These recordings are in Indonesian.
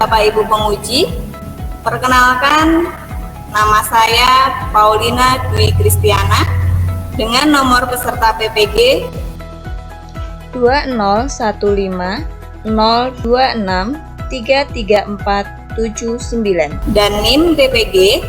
Bapak Ibu penguji. Perkenalkan, nama saya Paulina Dwi Kristiana dengan nomor peserta PPG 2015026334479 dan NIM PPG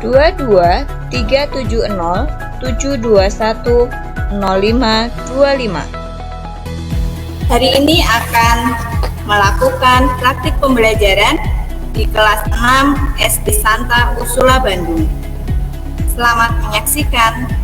2237072100525. Hari ini akan melakukan praktik pembelajaran di kelas 6 SD Santa Ursula Bandung. Selamat menyaksikan.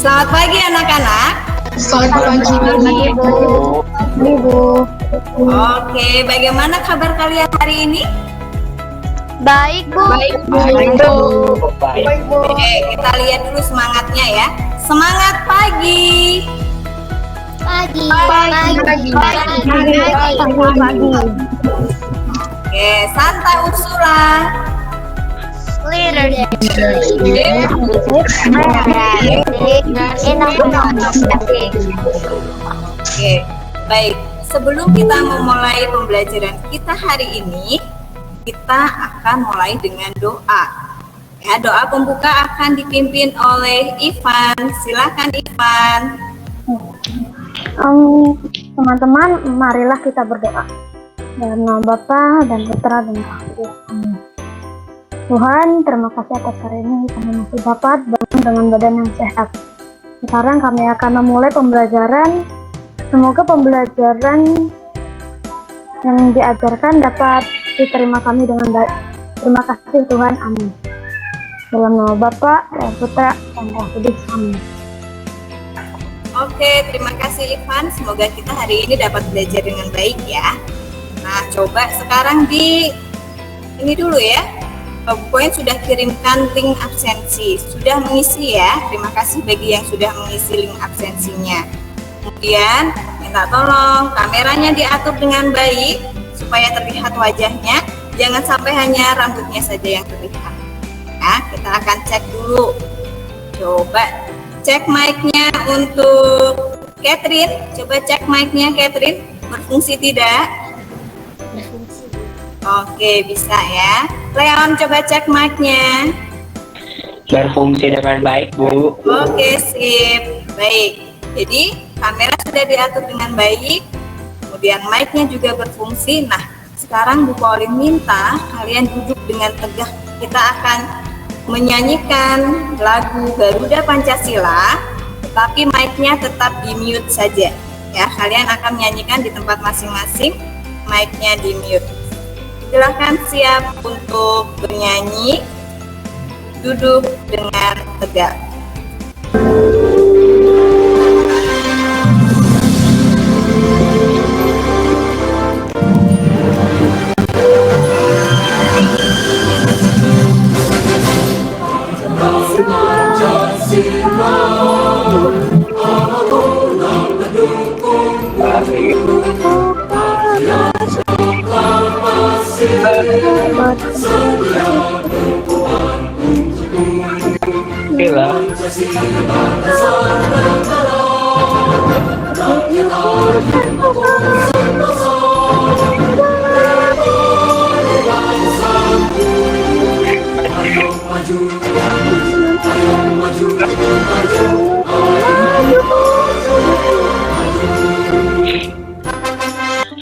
Selamat pagi anak-anak. Selamat pagi, Bu. Oke, bagaimana kabar kalian hari ini? Baik, Bu. Oke, kita lihat dulu semangatnya ya. Semangat pagi. Pagi. Oke, Santa Ursula. Oke, baik. Sebelum kita memulai pembelajaran kita hari ini, kita akan mulai dengan doa. Ya, doa pembuka akan dipimpin oleh Ivan. Silakan Ivan. Teman-teman, marilah kita berdoa. Dalam nama Bapa dan Putra dan Roh Kudus. Amin. Tuhan, terima kasih atas hari ini kami masih dapat bangun dengan badan yang sehat. Sekarang kami akan memulai pembelajaran. Semoga pembelajaran yang diajarkan dapat diterima kami dengan baik. Terima kasih Tuhan, amin. Dalam nama Bapa dan Putra dan Roh Kudus, amin. Oke, terima kasih Ivan. Semoga kita hari ini dapat belajar dengan baik ya. Nah, coba sekarang ini dulu ya. Poin sudah kirimkan link absensi, sudah mengisi ya. Terima kasih bagi yang sudah mengisi link absensinya. Kemudian minta tolong kameranya diatur dengan baik supaya terlihat wajahnya. Jangan sampai hanya rambutnya saja yang terlihat. Nah, kita akan cek dulu. Coba cek mic-nya untuk Catherine. Coba cek mic-nya Catherine, berfungsi tidak? Oke, bisa ya. Leon, coba cek mic-nya. Berfungsi dengan baik, Bu. Oke, sip. Baik. Jadi, kamera sudah diatur dengan baik. Kemudian mic-nya juga berfungsi. Nah, sekarang Bu Pauline minta kalian duduk dengan tegak. Kita akan menyanyikan lagu Garuda Pancasila, tetapi mic-nya tetap di-mute saja. Ya, kalian akan menyanyikan di tempat masing-masing, mic-nya di-mute. Silakan siap untuk bernyanyi, duduk dengan tegak.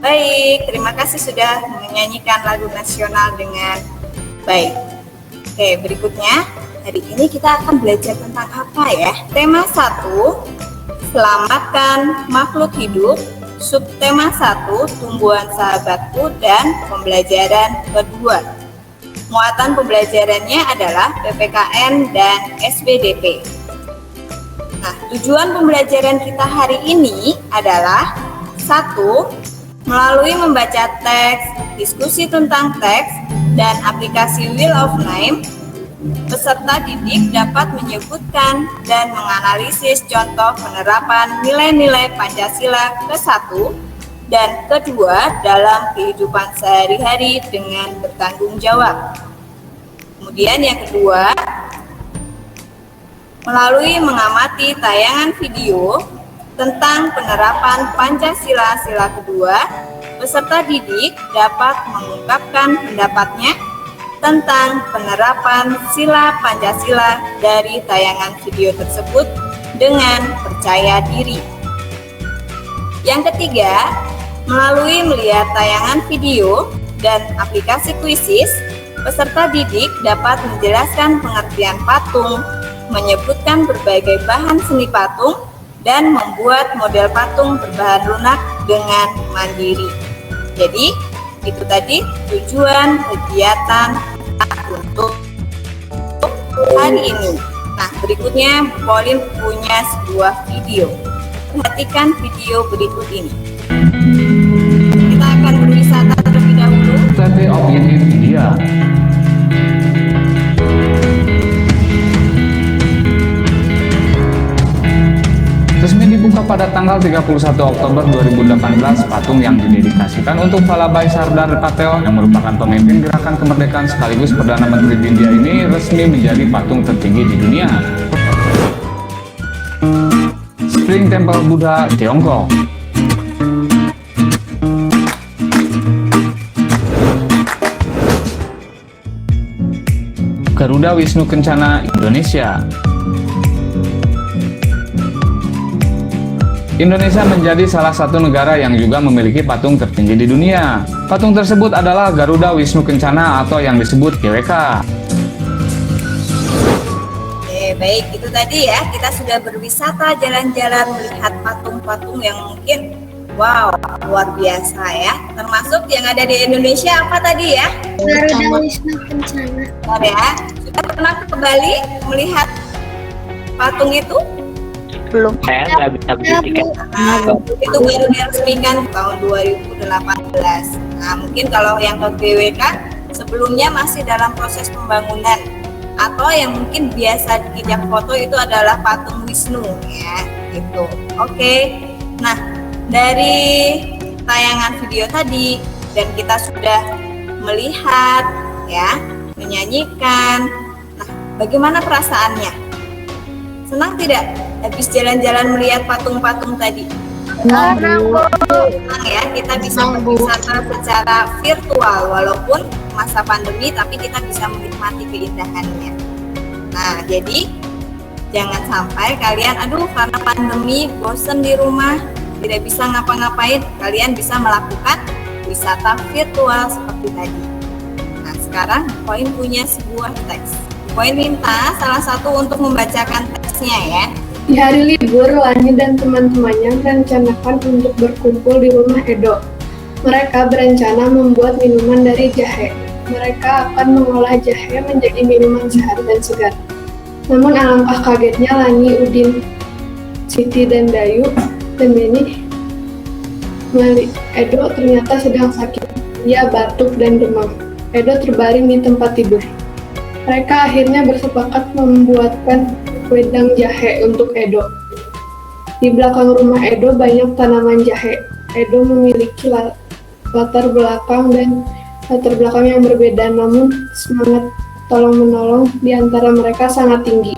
Baik, terima kasih sudah menyanyikan lagu nasional dengan baik. Oke, berikutnya hari ini kita akan belajar tentang apa ya? Tema 1, selamatkan makhluk hidup. Subtema 1, tumbuhan sahabatku, dan pembelajaran kedua. Muatan pembelajarannya adalah PPKN dan SBDP. Nah, tujuan pembelajaran kita hari ini adalah 1. Melalui membaca teks, diskusi tentang teks, dan aplikasi Wheel of Name, Peserta didik dapat menyebutkan dan menganalisis contoh penerapan nilai-nilai Pancasila ke-1 dan kedua dalam kehidupan sehari-hari dengan bertanggung jawab. Kemudian yang kedua, melalui mengamati tayangan video tentang penerapan Pancasila sila kedua, peserta didik dapat mengungkapkan pendapatnya tentang penerapan sila Pancasila dari tayangan video tersebut dengan percaya diri. Yang ketiga, melalui melihat tayangan video dan aplikasi Quizizz, peserta didik dapat menjelaskan pengertian patung, menyebutkan berbagai bahan seni patung, dan membuat model patung berbahan lunak dengan mandiri. Jadi, itu tadi tujuan kegiatan untuk hari ini. Nah, berikutnya Pauline punya sebuah video. Perhatikan video berikut ini. Kita akan berwisata terlebih dahulu. Study of India. Resmi dibuka pada tanggal 31 Oktober 2018, patung yang didedikasikan untuk Vallabhai Sardar Patel yang merupakan pemimpin gerakan kemerdekaan sekaligus Perdana Menteri India ini resmi menjadi patung tertinggi di dunia. Spring Temple Buddha, Tiongkok. Garuda Wisnu Kencana, Indonesia. Indonesia menjadi salah satu negara yang juga memiliki patung tertinggi di dunia. Patung tersebut adalah Garuda Wisnu Kencana atau yang disebut GWK. Oke, baik, itu tadi ya, kita sudah berwisata jalan-jalan melihat patung-patung yang mungkin wow, luar biasa ya. Termasuk yang ada di Indonesia apa tadi ya? Garuda Wisnu Kencana. Bentar ya, sudah pernah ke Bali melihat patung itu? Belum. Saya nggak bisa beli tiket. Itu baru diresmikan tahun 2018. Nah, mungkin kalau yang ke GWK sebelumnya masih dalam proses pembangunan, atau yang mungkin biasa dijak foto itu adalah patung Wisnu ya, gitu. Oke. Nah, dari tayangan video tadi dan kita sudah melihat ya, menyanyikan. Nah, bagaimana perasaannya? Senang tidak habis jalan-jalan melihat patung-patung tadi? Senang ya, kita bisa berwisata secara virtual walaupun masa pandemi, tapi kita bisa menikmati keindahannya. Nah, jadi jangan sampai kalian karena pandemi bosen di rumah, tidak bisa ngapa-ngapain, kalian bisa melakukan wisata virtual seperti tadi. Nah, sekarang Poin punya sebuah teks. Poin minta salah satu untuk membacakan teksnya ya. Di hari libur, Lani dan teman-temannya merencanakan untuk berkumpul di rumah Edo. Mereka berencana membuat minuman dari jahe. Mereka akan mengolah jahe menjadi minuman sehat dan segar. Namun alangkah kagetnya Lani, Udin, Siti, dan Dayu, dan Beni melihat Edo ternyata sedang sakit. Ia batuk dan demam. Edo terbaring di tempat tidur. Mereka akhirnya bersepakat membuatkan wedang jahe untuk Edo. Di belakang rumah Edo banyak tanaman jahe. Edo memiliki latar belakang yang berbeda, namun semangat tolong-menolong di antara mereka sangat tinggi.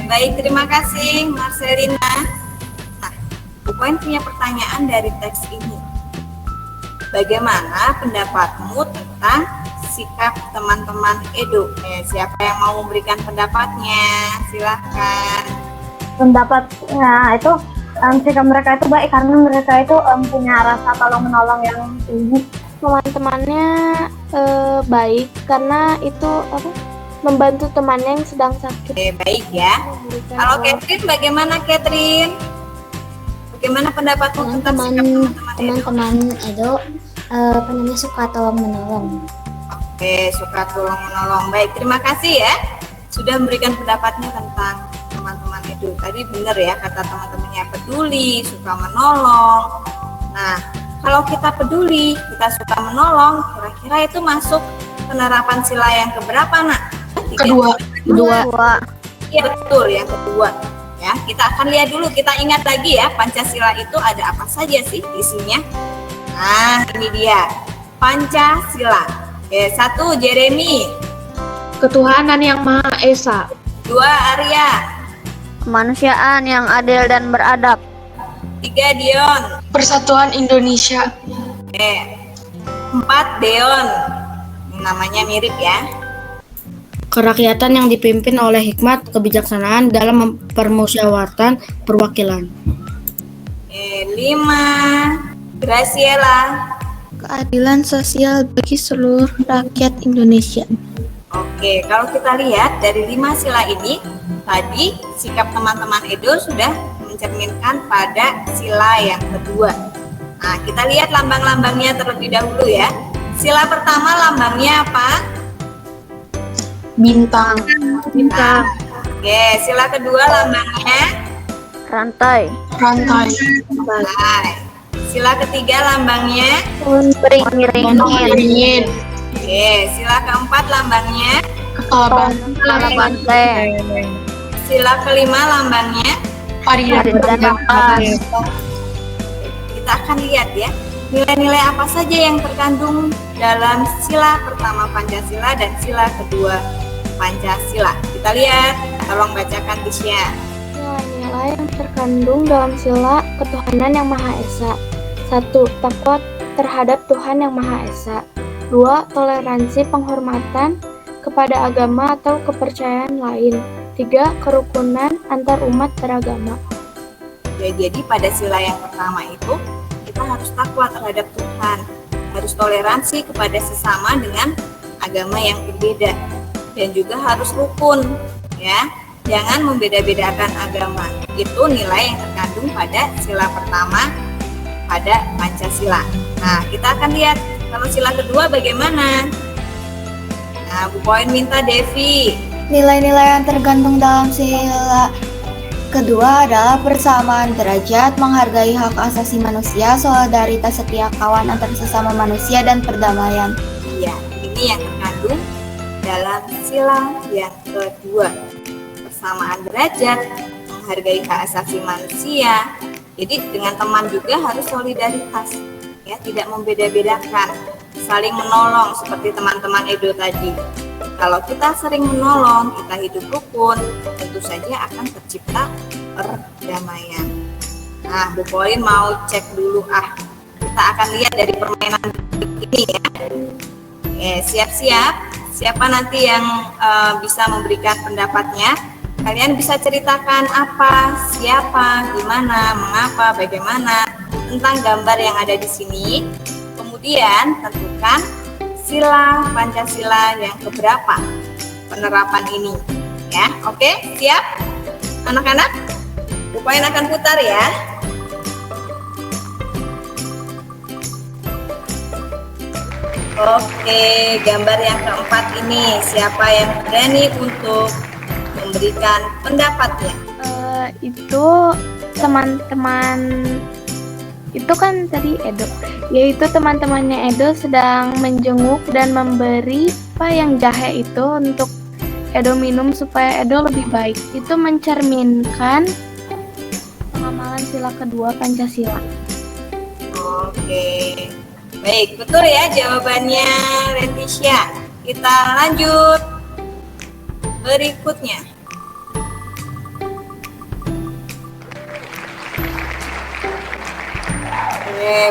Baik, terima kasih Marcelina. Nah, Bu Poin punya pertanyaan dari teks ini. Bagaimana pendapatmu tentang sikap teman-teman Edo? Siapa yang mau memberikan pendapatnya? Silahkan. Pendapatnya itu sikap mereka itu baik karena mereka itu punya rasa tolong menolong yang tinggi. Teman-temannya baik karena itu membantu temannya yang sedang sakit. Baik ya. Kalau Catherine, bagaimana Catherine? Bagaimana pendapatmu tentang sikap teman-teman Edo? Edo suka tolong menolong. Suka tolong menolong. Baik, terima kasih ya sudah memberikan pendapatnya tentang teman-teman Edo. Tadi benar ya kata teman-temannya, peduli, suka menolong. Nah, kalau kita peduli, kita suka menolong, kira-kira itu masuk penerapan sila yang keberapa, Nak? Kedua. Dua. Iya betul, yang kedua. Ya, kita akan lihat dulu, kita ingat lagi ya, Pancasila itu ada apa saja sih isinya? Nah, ini dia. Pancasila. Oke, 1 Jeremy, Ketuhanan yang Maha Esa. 2 Arya, Kemanusiaan yang adil dan beradab. 3 Dion, Persatuan Indonesia. 4 Deon. Namanya mirip ya. Kerakyatan yang dipimpin oleh hikmat kebijaksanaan dalam permusyawaratan perwakilan. 5 Graciela. Keadilan sosial bagi seluruh rakyat Indonesia. Oke, kalau kita lihat dari 5 sila ini, tadi sikap teman-teman Edo sudah mencerminkan pada sila yang kedua. Nah, kita lihat lambang-lambangnya terlebih dahulu ya. Sila pertama lambangnya apa? Bintang. Oke, sila kedua lambangnya Rantai. Rantai. Hai. Sila ketiga lambangnya. Beringin. Oke, sila keempat lambangnya. Kekalaban. Sila kelima lambangnya. Kita akan lihat ya, nilai-nilai apa saja yang terkandung dalam sila pertama Pancasila dan sila kedua Pancasila. Kita lihat, tolong bacakan Tisya. Nilai-nilai yang terkandung dalam sila ketuhanan yang Maha Esa. 1. Takwa terhadap Tuhan yang Maha Esa. 2. Toleransi penghormatan kepada agama atau kepercayaan lain. 3. Kerukunan antar umat beragama. Ya, jadi pada sila yang pertama itu kita harus takwa terhadap Tuhan, harus toleransi kepada sesama dengan agama yang berbeda, dan juga harus rukun, ya. Jangan membeda-bedakan agama. Itu nilai yang terkandung pada sila pertama pada Pancasila. Nah, kita akan lihat kalau sila kedua bagaimana. Nah, Bu Poin minta Devi. Nilai-nilai yang tergantung dalam sila kedua adalah persamaan derajat, menghargai hak asasi manusia, solidaritas setiap kawan antar sesama manusia, dan perdamaian. Iya, ini yang terkandung dalam sila yang kedua. Persamaan derajat, menghargai hak asasi manusia. Jadi dengan teman juga harus solidaritas, ya, tidak membeda-bedakan, saling menolong seperti teman-teman Edo tadi. Kalau kita sering menolong, kita hidup rukun, tentu saja akan tercipta perdamaian. Nah, Bu Pauline mau cek dulu kita akan lihat dari permainan ini ya. Siap-siap. Siapa nanti yang bisa memberikan pendapatnya? Kalian bisa ceritakan apa, siapa, gimana, mengapa, bagaimana tentang gambar yang ada di sini. Kemudian tentukan sila Pancasila yang keberapa penerapan ini, ya. Oke, siap anak-anak? Bupain akan putar ya. Oke, gambar yang keempat ini, siapa yang berani untuk memberikan pendapatnya? Itu teman-teman itu kan tadi Edo, yaitu teman-temannya Edo sedang menjenguk dan memberi yang jahe itu untuk Edo minum supaya Edo lebih baik. Itu mencerminkan pengamalan sila kedua Pancasila. Oke, baik, betul ya jawabannya Leticia. Kita lanjut berikutnya.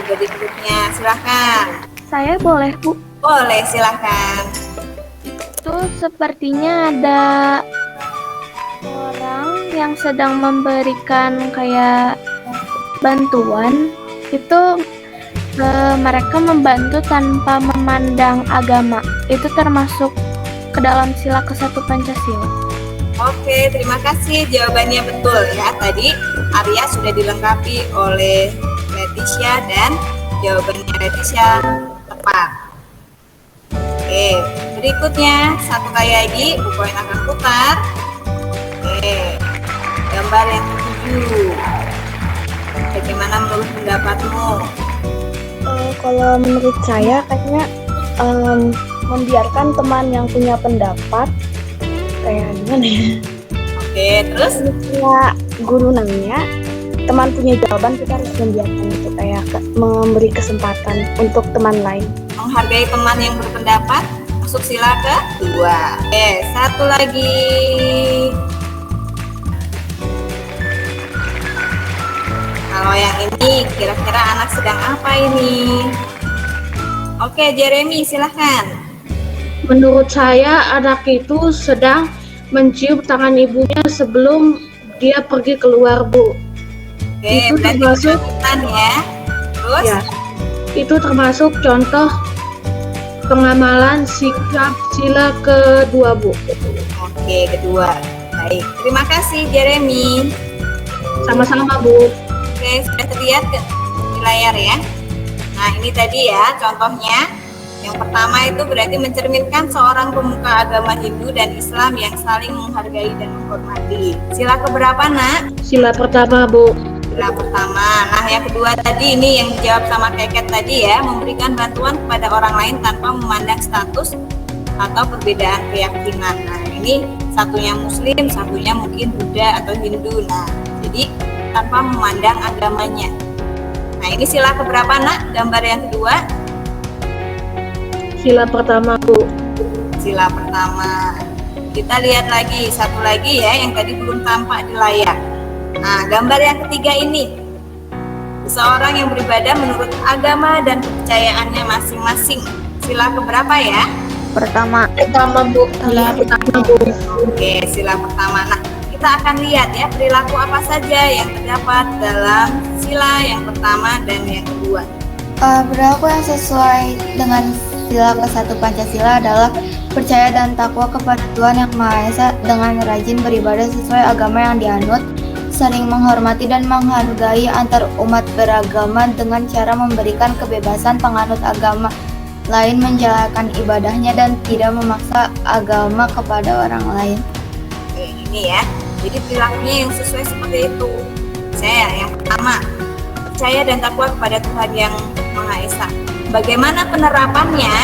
Berikutnya, silahkan. Saya boleh, Bu? Boleh, silahkan. Itu sepertinya ada orang yang sedang memberikan kayak bantuan. Itu mereka membantu tanpa memandang agama. Itu termasuk ke dalam sila ke-1 Pancasila. Oke, terima kasih. Jawabannya betul ya. Tadi Arya sudah dilengkapi oleh Leticia dan jawabannya Leticia tepat. Oke, berikutnya satu kali lagi Bu Poin akan putar. Oke, gambar yang ketujuh. Bagaimana menurut pendapatmu? Kalau menurut saya kayaknya membiarkan teman yang punya pendapat kayak gimana ya? Oke, terus? Kayak guru nanya, teman punya jawaban, kita harus membiarkan itu, kayak memberi kesempatan untuk teman lain. Menghargai teman yang berpendapat, masuk sila kedua. Oke, satu lagi. Kalau yang ini, kira-kira anak sedang apa ini? Oke, Jeremy, silahkan. Menurut saya, anak itu sedang mencium tangan ibunya sebelum dia pergi keluar, Bu. Oke, Itu berarti termasuk kelanjutan ya. Terus? ya, itu termasuk contoh pengamalan sikap sila kedua, Bu. Oke, kedua. Baik, terima kasih Jeremy. Sama-sama, Bu. Oke, sudah terlihat di layar ya. Nah, ini tadi ya contohnya. Yang pertama itu berarti mencerminkan seorang pemuka agama Hindu dan Islam yang saling menghargai dan menghormati. Sila keberapa, Nak? Sila pertama, Bu. Sila pertama. Nah, yang kedua tadi ini yang dijawab sama Keket tadi ya, memberikan bantuan kepada orang lain tanpa memandang status atau perbedaan keyakinan. Nah, ini satunya Muslim, satunya mungkin Buddha atau Hindu. Nah, jadi tanpa memandang agamanya. Nah, ini sila keberapa, Nak? Gambar yang kedua. Sila pertama, Bu. Sila pertama. Kita lihat lagi, satu lagi ya yang tadi belum tampak di layar. Nah, gambar yang ketiga ini. Seseorang yang beribadah menurut agama dan kepercayaannya masing-masing. Sila keberapa ya? Pertama. Pertama, Bu. Sila pertama, Bu. Oke, sila pertama. Nah, kita akan lihat ya perilaku apa saja yang terdapat dalam sila yang pertama dan yang kedua. Perilaku yang sesuai dengan sila ke-1 Pancasila adalah percaya dan takwa kepada Tuhan Yang Maha Esa dengan rajin beribadah sesuai agama yang dianut, saling menghormati dan menghargai antar umat beragama dengan cara memberikan kebebasan penganut agama lain menjalankan ibadahnya dan tidak memaksa agama kepada orang lain. Oke, ini ya. Jadi perilakunya yang sesuai seperti itu. Saya yang pertama, percaya dan takwa kepada Tuhan Yang Maha Esa. Bagaimana penerapannya?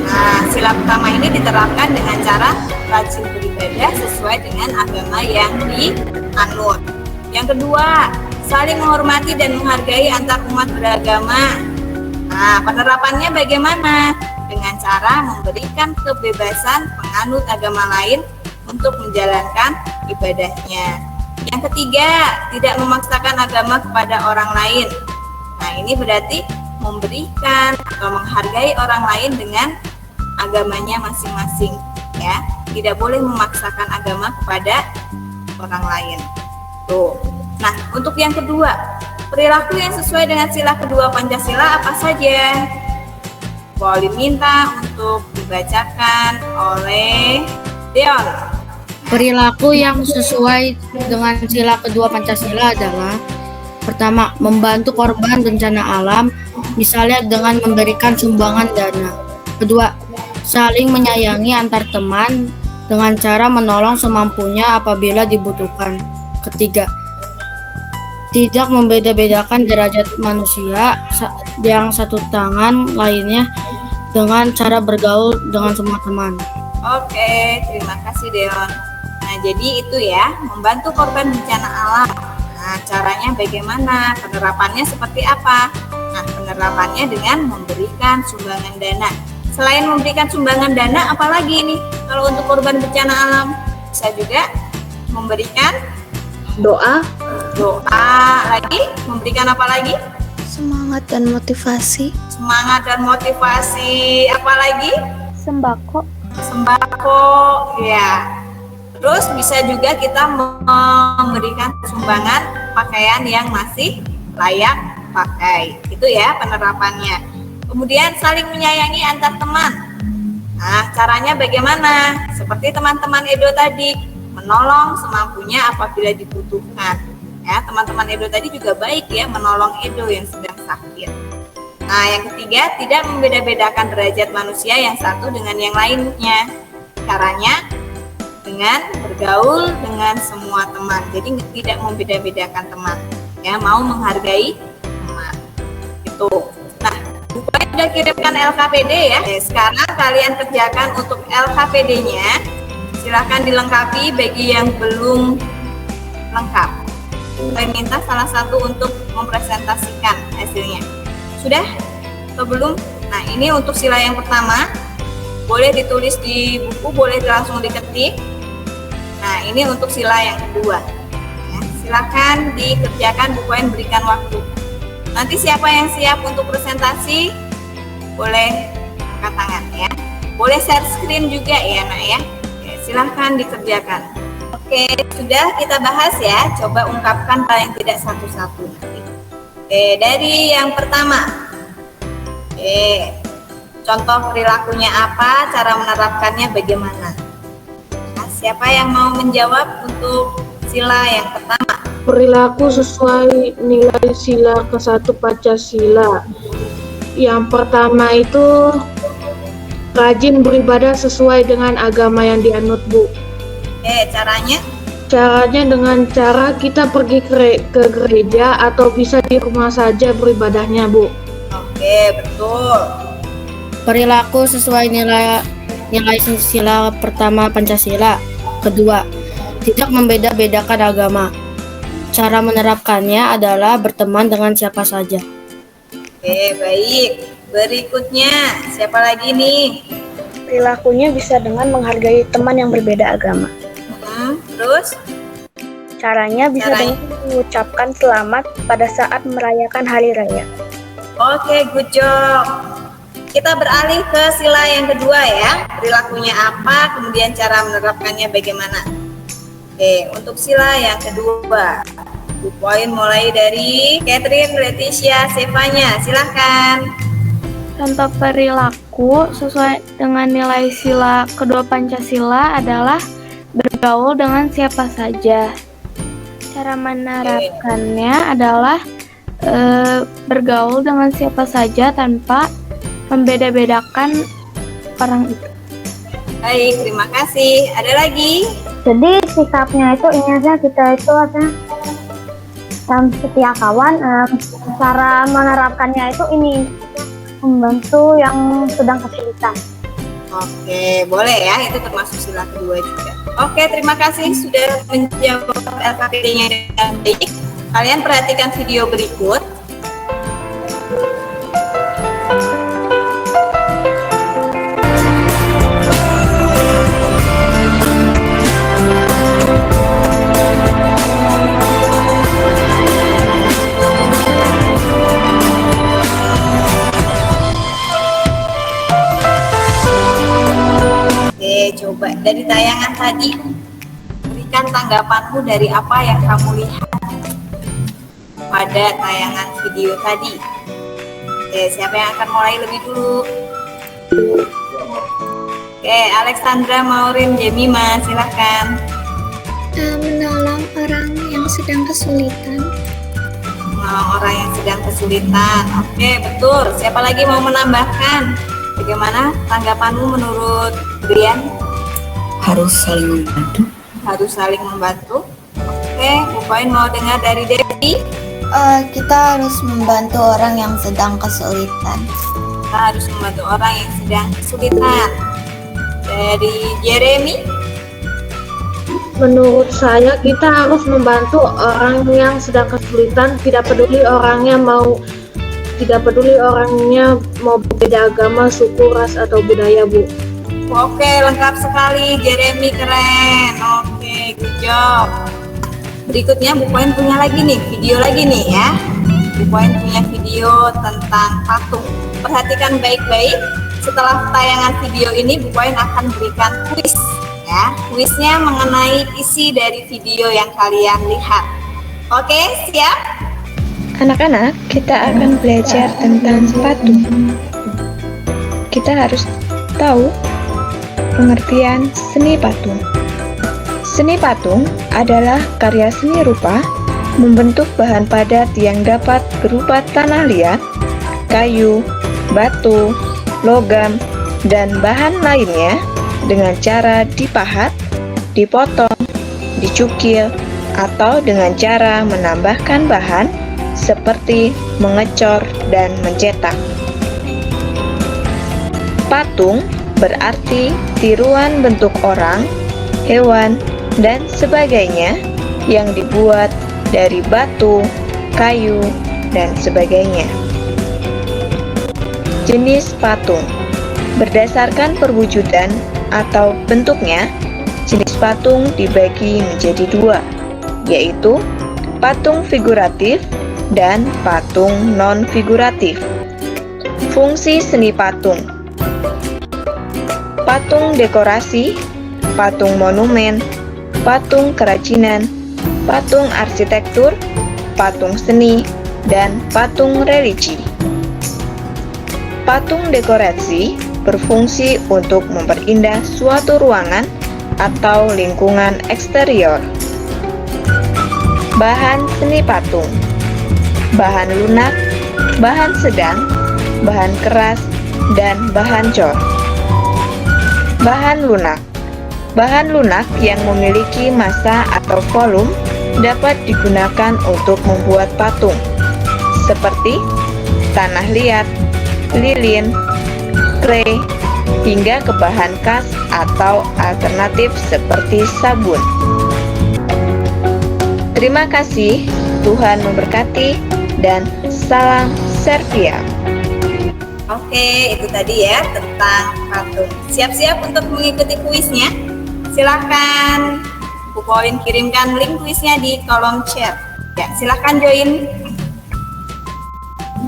Nah, sila pertama ini diterapkan dengan cara rajin beribadah sesuai dengan agama yang dianut. Yang kedua, saling menghormati dan menghargai antar umat beragama. Nah, penerapannya bagaimana? Dengan cara memberikan kebebasan penganut agama lain untuk menjalankan ibadahnya. Yang ketiga, tidak memaksakan agama kepada orang lain. Nah, ini berarti memberikan atau menghargai orang lain dengan agamanya masing-masing ya. Tidak boleh memaksakan agama kepada orang lain. Tuh. Nah, untuk yang kedua, perilaku yang sesuai dengan sila kedua Pancasila apa saja? Boleh minta untuk dibacakan oleh Deon. Perilaku yang sesuai dengan sila kedua Pancasila adalah pertama, membantu korban bencana alam, misalnya dengan memberikan sumbangan dana. Kedua, saling menyayangi antar teman dengan cara menolong semampunya apabila dibutuhkan. Ketiga, tidak membeda-bedakan derajat manusia yang satu tangan lainnya dengan cara bergaul dengan semua teman. Oke, terima kasih Deon. Nah, jadi itu ya, membantu korban bencana alam. Nah, caranya bagaimana? Penerapannya seperti apa? Nah, penerapannya dengan memberikan sumbangan dana. Selain memberikan sumbangan dana, apalagi nih kalau untuk korban bencana alam? Bisa juga memberikan Doa. Lagi memberikan apa lagi? Semangat dan motivasi. Semangat dan motivasi. Apa lagi? Sembako. Ya. Terus bisa juga kita memberikan sumbangan pakaian yang masih layak pakai. Itu ya penerapannya. Kemudian saling menyayangi antar teman. Nah, caranya bagaimana? Seperti teman-teman Edo tadi, menolong semampunya apabila dibutuhkan. Ya, teman-teman Edo tadi juga baik ya menolong Edo yang sedang sakit. Nah, yang ketiga, tidak membeda-bedakan derajat manusia yang satu dengan yang lainnya. Caranya dengan bergaul dengan semua teman. Jadi tidak membeda-bedakan teman. Ya, mau menghargai teman. Itu. Nah, bukunya sudah kirimkan LKPD ya. Sekarang kalian kerjakan untuk LKPD-nya. Silahkan dilengkapi bagi yang belum lengkap. Saya minta salah satu untuk mempresentasikan hasilnya. Sudah atau belum? Nah, ini untuk sila yang pertama. Boleh ditulis di buku, boleh langsung diketik. Nah, ini untuk sila yang kedua. Ya, silakan dikerjakan, Bu Poin berikan waktu. Nanti siapa yang siap untuk presentasi, boleh angkat tangan ya. Boleh share screen juga ya, Nak ya. Oke, silahkan dikerjakan. Oke, sudah kita bahas ya. Coba ungkapkan paling tidak satu-satu. Oke, dari yang pertama. Oke, contoh perilakunya apa, cara menerapkannya bagaimana. Nah, siapa yang mau menjawab untuk sila yang pertama? Perilaku sesuai nilai sila ke-1 Pancasila. Yang pertama itu rajin beribadah sesuai dengan agama yang dianut, Bu. Oke, caranya? Caranya dengan cara kita pergi ke gereja atau bisa di rumah saja beribadahnya, Bu. Oke, betul. Perilaku sesuai nilai sila pertama Pancasila. Kedua, tidak membeda-bedakan agama. Cara menerapkannya adalah berteman dengan siapa saja. Oke, baik. Berikutnya, siapa lagi nih? Perilakunya bisa dengan menghargai teman yang berbeda agama. Terus? Caranya bisa dengan mengucapkan selamat pada saat merayakan hari raya. Oke, good job. Kita beralih ke sila yang kedua ya. Perilakunya apa, kemudian cara menerapkannya bagaimana. Oke, untuk sila yang kedua, Bu Poin mulai dari Catherine, Leticia, Sevanya. Silahkan. Contoh perilaku sesuai dengan nilai sila kedua Pancasila adalah bergaul dengan siapa saja. Cara menerapkannya adalah bergaul dengan siapa saja tanpa membeda-bedakan orang itu. Baik, terima kasih. Ada lagi? Jadi sikapnya itu ini aja, kita itu setia kawan. Cara menerapkannya itu ini membantu yang sedang kesulitan. Oke, boleh ya, itu termasuk sila kedua juga. Oke, terima kasih sudah menjawab LKPD-nya dengan baik. Kalian perhatikan video berikut. Coba dari tayangan tadi, berikan tanggapanmu dari apa yang kamu lihat pada tayangan video tadi. Oke, siapa yang akan mulai lebih dulu? Oke, Alexandra, Maureen, Jemima, silahkan. Menolong orang yang sedang kesulitan. Menolong orang yang sedang kesulitan. Oke, betul. Siapa lagi mau menambahkan? Bagaimana tanggapanmu menurut Brian? Harus saling membantu. Harus saling membantu. Oke, Bu Poin mau dengar dari Devi. Kita harus membantu orang yang sedang kesulitan. Kita harus membantu orang yang sedang kesulitan. Dari Jeremy. Menurut saya kita harus membantu orang yang sedang kesulitan, tidak peduli orangnya mau berbeda agama, suku, ras atau budaya, Bu. Oke, lengkap sekali, Jeremy, keren. Oke, good job. Berikutnya Bu Poin punya lagi nih, video lagi nih ya. Bu Poin punya video tentang patung. Perhatikan baik-baik. Setelah tayangan video ini, Bu Poin akan berikan kuis ya. Kuisnya mengenai isi dari video yang kalian lihat. Oke, siap? Anak-anak, kita akan belajar tentang patung. Kita harus tahu pengertian seni patung. Seni patung adalah karya seni rupa membentuk bahan padat yang dapat berupa tanah liat, kayu, batu, logam, dan bahan lainnya dengan cara dipahat, dipotong, dicukil, atau dengan cara menambahkan bahan seperti mengecor dan mencetak. Patung berarti tiruan bentuk orang hewan, dan sebagainya yang dibuat dari batu, kayu, dan sebagainya. Jenis patung berdasarkan perwujudan atau bentuknya, jenis patung dibagi menjadi dua, yaitu patung figuratif dan patung non-figuratif. Fungsi seni patung: patung dekorasi, patung monumen, patung kerajinan, patung arsitektur, patung seni, dan patung religi. Patung dekorasi berfungsi untuk memperindah suatu ruangan atau lingkungan eksterior. Bahan seni patung: bahan lunak, bahan sedang, bahan keras, dan bahan cor. Bahan lunak: bahan lunak yang memiliki massa atau volume dapat digunakan untuk membuat patung, seperti tanah liat, lilin, clay, hingga ke bahan khas atau alternatif seperti sabun. Terima kasih, Tuhan memberkati, dan salam Servia. Oke, itu tadi ya tentang patung. Siap-siap untuk mengikuti kuisnya? Silahkan Bu Poin kirimkan link kuisnya di kolom chat. Ya, silahkan join.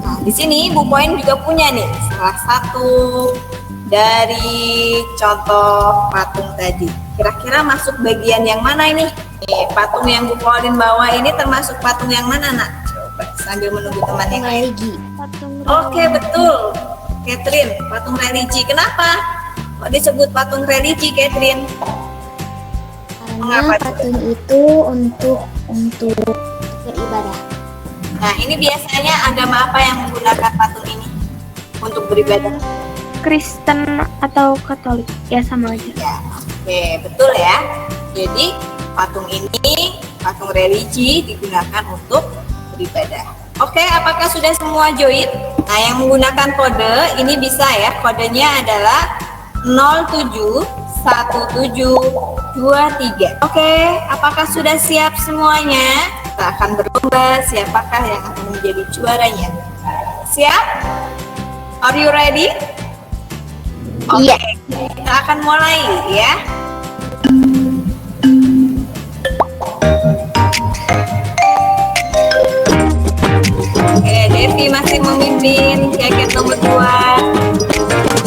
Nah, di sini Bu Poin juga punya nih salah satu dari contoh patung tadi. Kira-kira masuk bagian yang mana ini? Patung yang Bu Poin bawa ini termasuk patung yang mana, Nak? Coba sambil menunggu teman yang lain. Oke, betul. Catherine, patung religi. Kenapa kok disebut patung religi, Catherine? Karena patung itu untuk beribadah. Nah, ini biasanya agama apa yang menggunakan patung ini untuk beribadah? Kristen atau Katolik, ya sama aja. Ya, oke, betul ya. Jadi patung ini, patung religi digunakan untuk beribadah. Oke, apakah sudah semua join? Nah, yang menggunakan kode ini bisa ya, kodenya adalah 071723. Oke, apakah sudah siap semuanya? Kita akan berlomba siapakah yang akan menjadi juaranya. Siap? Are you ready? Oke, kita akan mulai ya. Oke, Devi masih memimpin jaket nomor 2.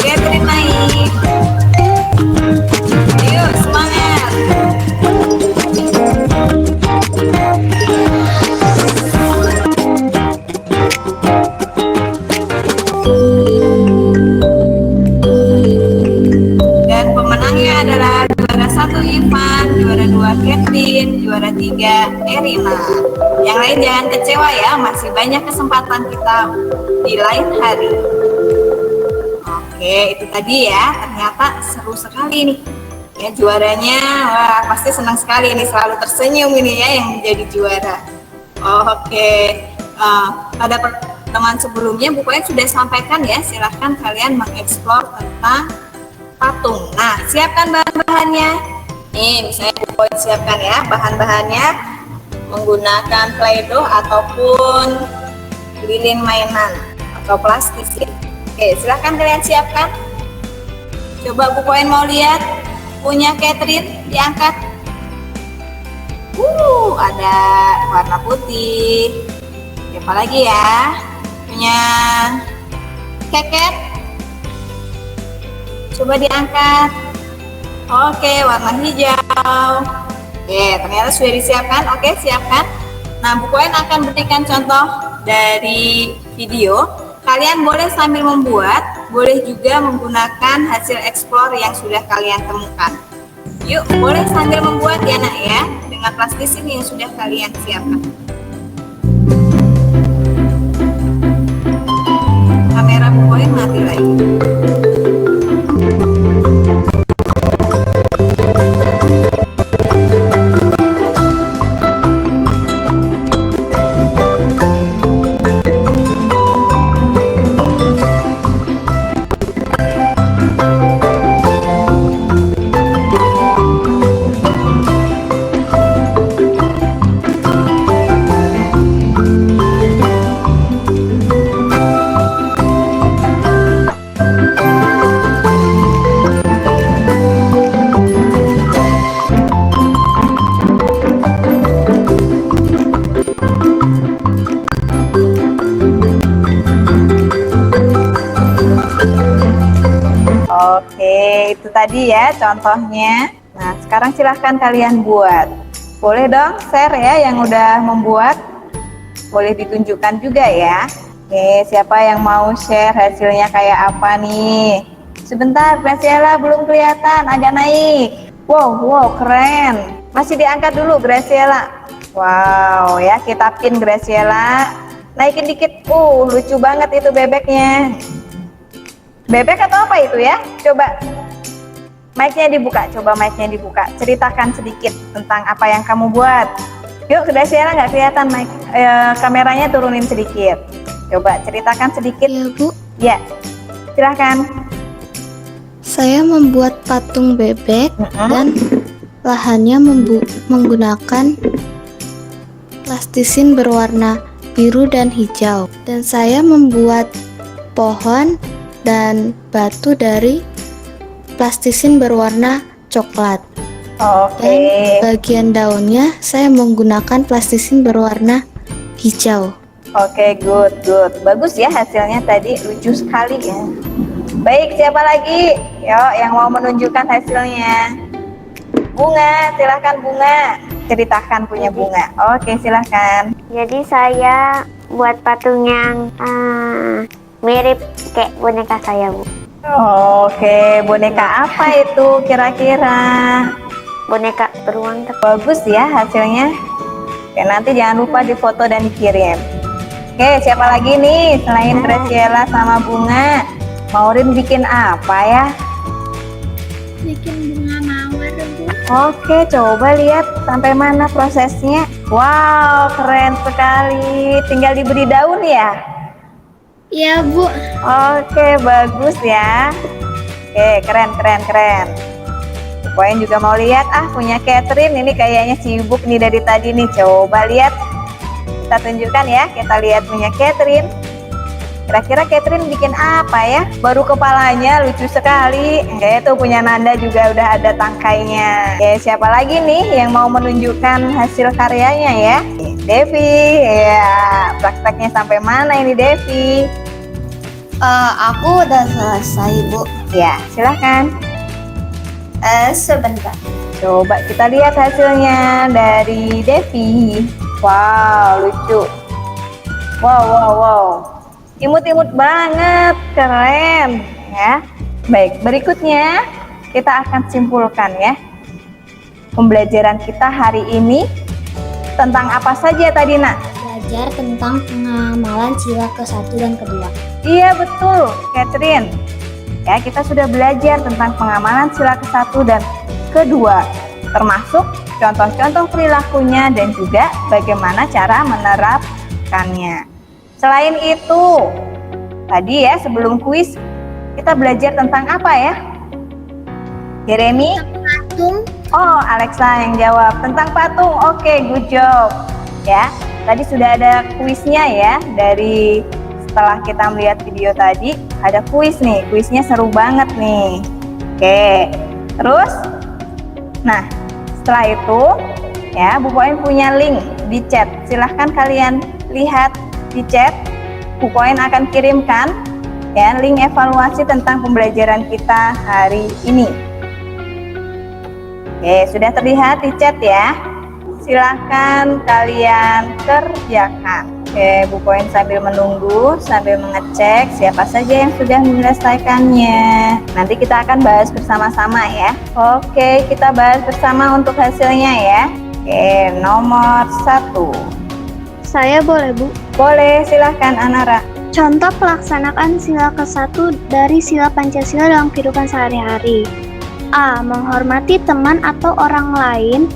Catherine naik. Ayo, semangat. Dan pemenangnya adalah juara 1 Ivan, juara 2 Catherine, juara 3 Erina. Yang lain jangan kecewa ya, masih banyak kesempatan kita di lain hari. Oke, itu tadi ya, ternyata seru sekali nih. Ya, juaranya, wah pasti senang sekali ini, selalu tersenyum ini ya yang menjadi juara. Oke, pada pertemuan sebelumnya Bu Poin sudah sampaikan ya, silahkan kalian mengeksplor tentang patung. Nah, siapkan bahan-bahannya. Nih, misalnya Bu Poin siapkan ya bahan-bahannya, menggunakan Play-Doh ataupun lilin mainan atau plastisin. Oke, silahkan kalian siapkan. Coba Bu Poin mau lihat punya Catherine, diangkat. Ada warna putih. Siapa lagi ya? Punya Keket. Coba diangkat. Oke, warna hijau. Oke, ternyata sudah disiapkan. Oke, siapkan. Nah, Bu Poin akan berikan contoh dari video. Kalian boleh sambil membuat, boleh juga menggunakan hasil explore yang sudah kalian temukan. Yuk, boleh sambil membuat ya Nak ya, dengan plastisin yang sudah kalian siapkan. Kamera Bu Poin mati lagi. Oke, itu tadi ya contohnya. Nah, sekarang silahkan kalian buat. Boleh dong share ya yang udah membuat. Boleh ditunjukkan juga ya. Oke, siapa yang mau share hasilnya kayak apa nih? Sebentar, Graciela belum kelihatan, agak naik. Wow, keren. Masih diangkat dulu Graciela. Wow, ya kita pin Graciela. Naikin dikit. Lucu banget itu bebeknya. Bebek atau apa itu ya? Coba mic-nya dibuka, ceritakan sedikit tentang apa yang kamu buat. Yuk, Graciela nggak kelihatan mic, kameranya turunin sedikit. Coba ceritakan sedikit. Ya, Bu. Ya, silahkan. Saya membuat patung bebek dan lahannya menggunakan plastisin berwarna biru dan hijau. Dan saya membuat pohon dan batu dari plastisin berwarna coklat. Oke. Dan bagian daunnya saya menggunakan plastisin berwarna hijau. Oke, good. Bagus ya hasilnya tadi, lucu sekali ya. Baik, siapa lagi? Yuk, yang mau menunjukkan hasilnya. Bunga, silahkan Bunga. Ceritakan punya Bunga. Oke, silahkan. Jadi saya buat patung yang mirip kayak boneka saya, Bu. Oke, boneka apa itu kira-kira? Boneka beruang. Bagus ya hasilnya. Oke, nanti jangan lupa difoto dan dikirim. Oke, siapa lagi nih selain Graciela sama Bunga? Maurin bikin apa ya? Bikin bunga mawar, Bu. Oke, coba lihat sampai mana prosesnya. Wow, keren sekali. Tinggal diberi daun ya? Iya, Bu. Oke, bagus ya. Oke, keren. Poin juga mau lihat punya Catherine. Ini kayaknya sibuk nih dari tadi nih. Coba lihat. Kita tunjukkan ya. Kita lihat punya Catherine. Kira-kira Catherine bikin apa ya? Baru kepalanya lucu sekali. Oke, itu punya Nanda juga udah ada tangkainya. Oke, siapa lagi nih yang mau menunjukkan hasil karyanya ya? Devi. Ya, prakteknya sampai mana ini Devi? Aku udah selesai, Bu. Ya, silahkan. Sebentar. Coba kita lihat hasilnya dari Devi. Wow, lucu. Wow. Imut-imut banget, keren ya. Baik, berikutnya kita akan simpulkan ya. Pembelajaran kita hari ini tentang apa saja tadi, Nak? Belajar tentang pengamalan sila ke-1 dan ke-2. Iya, betul, Catherine. Ya, kita sudah belajar tentang pengamalan sila ke-1 dan ke-2, termasuk contoh-contoh perilakunya dan juga bagaimana cara menerapkannya. Selain itu, tadi ya sebelum kuis kita belajar tentang apa ya? Jeremy? Patung. Oh, Alexa yang jawab tentang patung. Oke, good job. Ya, tadi sudah ada kuisnya ya. Dari setelah kita melihat video tadi, ada kuis nih. Kuisnya seru banget nih. Oke, terus, nah setelah itu ya, Bu Poin punya link di chat. Silahkan kalian lihat di chat. Bu Poin akan kirimkan ya link evaluasi tentang pembelajaran kita hari ini. Oke, sudah terlihat di chat ya. Silahkan kalian kerjakan. Oke, Bu Poin sambil menunggu, sambil mengecek siapa saja yang sudah menyelesaikannya. Nanti kita akan bahas bersama-sama ya. Oke, kita bahas bersama untuk hasilnya ya. Oke, nomor 1. Saya boleh, Bu? Boleh, silahkan Anara. Contoh pelaksanaan sila ke-1 dari sila Pancasila dalam kehidupan sehari-hari. A. Menghormati teman atau orang lain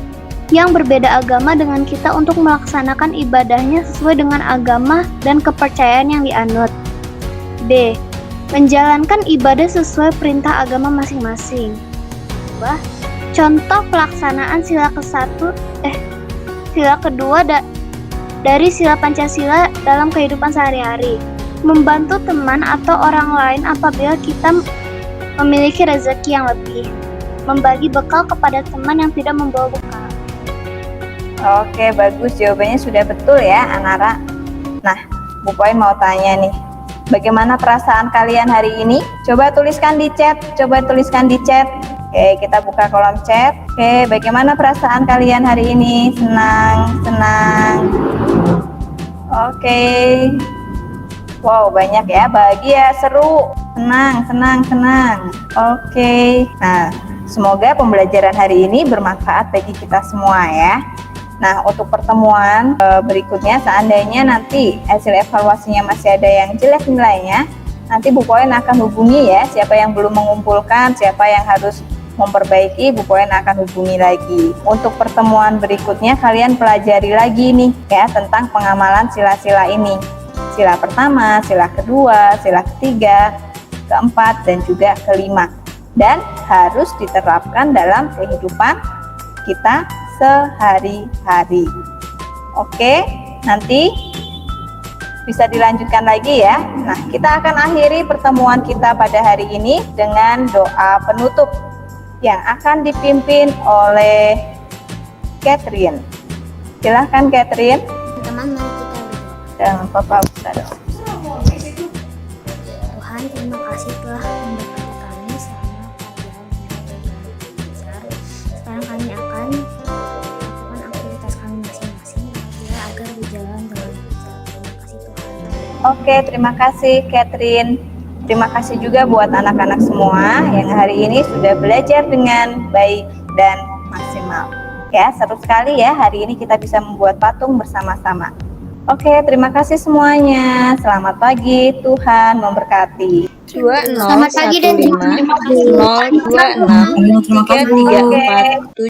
yang berbeda agama dengan kita untuk melaksanakan ibadahnya sesuai dengan agama dan kepercayaan yang dianut. B. Menjalankan ibadah sesuai perintah agama masing-masing. Contoh pelaksanaan sila kedua dari sila Pancasila dalam kehidupan sehari-hari. Membantu teman atau orang lain apabila kita memiliki rezeki yang lebih. Membagi bekal kepada teman yang tidak membawa bekal. Oke, bagus, jawabannya sudah betul ya Anara. Nah, Bu Poin mau tanya nih, Bagaimana perasaan kalian hari ini? Coba tuliskan di chat, Oke, kita buka kolom chat. Oke, bagaimana perasaan kalian hari ini? Senang. Oke. Wow, banyak ya. Bahagia, seru, senang. Oke. Nah, semoga pembelajaran hari ini bermanfaat bagi kita semua ya. Nah, untuk pertemuan berikutnya, seandainya nanti hasil evaluasinya masih ada yang jelek nilainya, nanti Bu Poen akan hubungi ya, siapa yang belum mengumpulkan, siapa yang harus memperbaiki, Bu Poen akan hubungi lagi. Untuk pertemuan berikutnya, kalian pelajari lagi nih ya tentang pengamalan sila-sila ini. Sila pertama, sila kedua, sila ketiga, keempat, dan juga kelima. Dan harus diterapkan dalam kehidupan kita sehari-hari. Oke, nanti bisa dilanjutkan lagi ya. Nah, kita akan akhiri pertemuan kita pada hari ini dengan doa penutup yang akan dipimpin oleh Catherine. Silahkan Catherine. Teman-teman, mari kita berdoa. Dan Papa Ustaz. Tuhan, terima kasih telah memberkati kami selama pelajaran yang belajar. Sekarang kami akan melakukan aktivitas kami masing-masing agar berjalan dengan lancar. Terima kasih Tuhan. Oke, terima kasih Catherine. Terima kasih juga buat anak-anak semua yang hari ini sudah belajar dengan baik dan maksimal. Ya, seru sekali ya hari ini kita bisa membuat patung bersama-sama. Oke, terima kasih semuanya. Selamat pagi, Tuhan memberkati. 20 Selamat pagi dan 15 terima kasih. 026 Terima kasih. 334